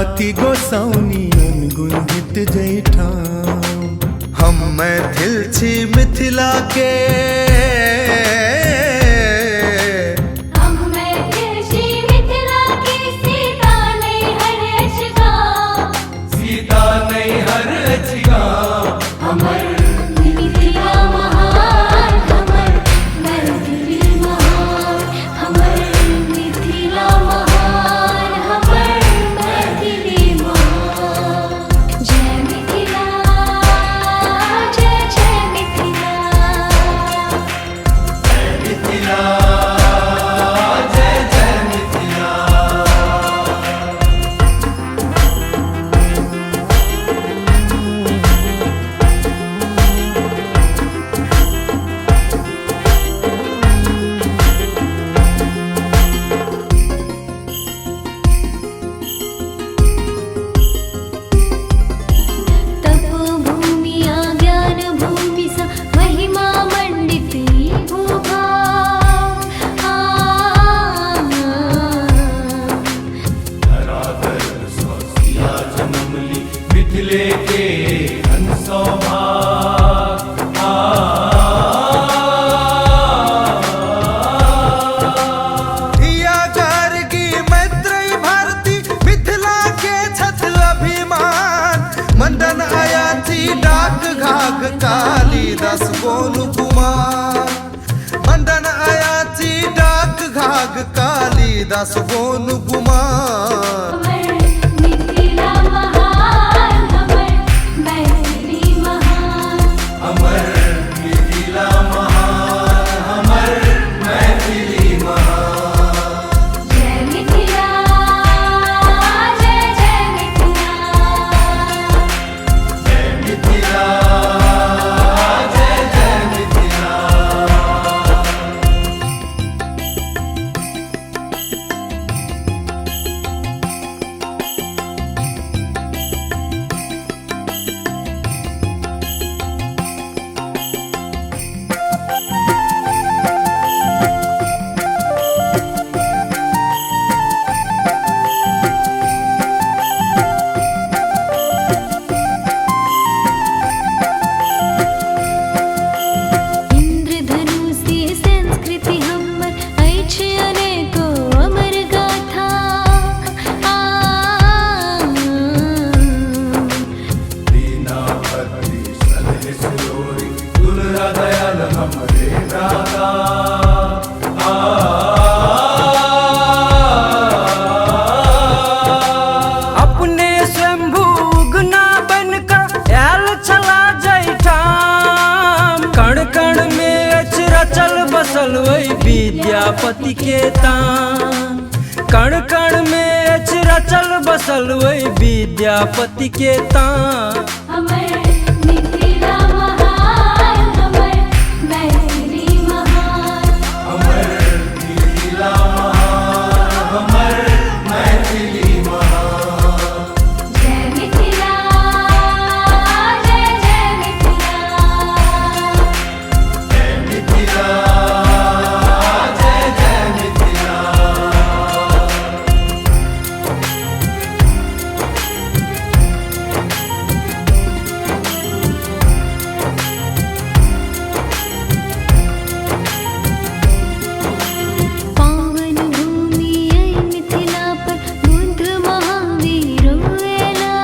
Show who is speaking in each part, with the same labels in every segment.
Speaker 1: गाती गोसाउनी गुंजित जैठाम। हम मैथिल छी मिथिला के,
Speaker 2: हम मैथिल छी मिथिला के, सीता नहीं हर अछगांव,
Speaker 3: सीता नहीं हर अछगांव।
Speaker 2: हमर मिथिला महान, हमर मैथिली महान, हमर मिथिला महान, हमर मैथिली महान। जय मिथिला, जय जय मिथिला।
Speaker 3: मिथिला जय जय मिथिला।
Speaker 2: तपोभूमि ज्ञान भूमि सा महिमा मंडित भूभाग।
Speaker 3: धराधर सौ सिया जन्म ली, मिथिले के हंसों भाग।
Speaker 1: हिया गार्गी मैत्रेयी भारती मिथिला के छत अभिमान। मंडन अयाची डाक घाघ कालिदास गोनु कुमार। मंडन अयाची डाक घाघ कालिदास गोनु कुमार।
Speaker 2: हमर मिथिला महान, हमर मैथिली महान।
Speaker 3: अमर मिथिला महान, हमर मैथिली महान।
Speaker 2: जय मिथिला, जय जय मिथिला।
Speaker 3: जय मिथिला जय जय मिथिला।
Speaker 2: इंद्रधनुषी संस्कृति हमर अछि अनेको अमर गाथा।
Speaker 3: दीनापति सलहे सिरोरी, दुलरा दयाल हमरे दाता।
Speaker 4: अपने स्वयंभू उगना बनकर आयल छला जैठाम। कण कण में अछि रचल बसल वही विद्यापति के तान। कण कण में अछि रचल बसल वही विद्यापति के तान।
Speaker 2: हमर मिथिला महान, हमर मैथिली महान।
Speaker 3: अमर मिथिला महान, हमर मैथिली महान।
Speaker 2: जय मिथिला, जय जय मिथिला।
Speaker 3: जय मिथिला जय जय मिथिला।
Speaker 2: पावन भूमि ऐ मिथिला पर बुद्ध महावीर एला।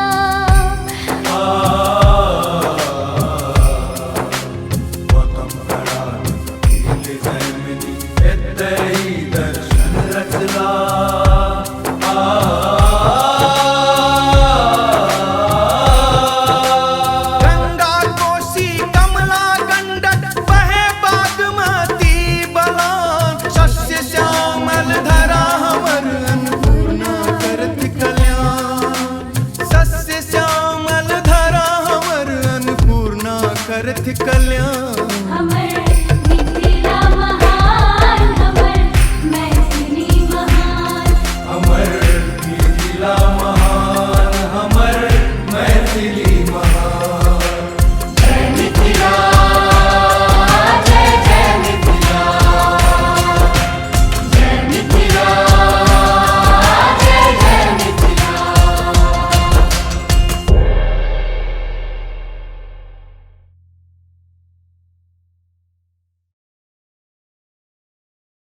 Speaker 3: गौतम कड़ा कपिल जैमिनी, एतहि दर्शन रचला।
Speaker 1: गंगा कोसी कमला गंडक बहे बागमती बलान। शस्य श्यामल धरा हमर अन्नपूर्णा करत कल्याण। शस्य श्यामल धरा हमर अन्नपूर्णा करत कल्याण।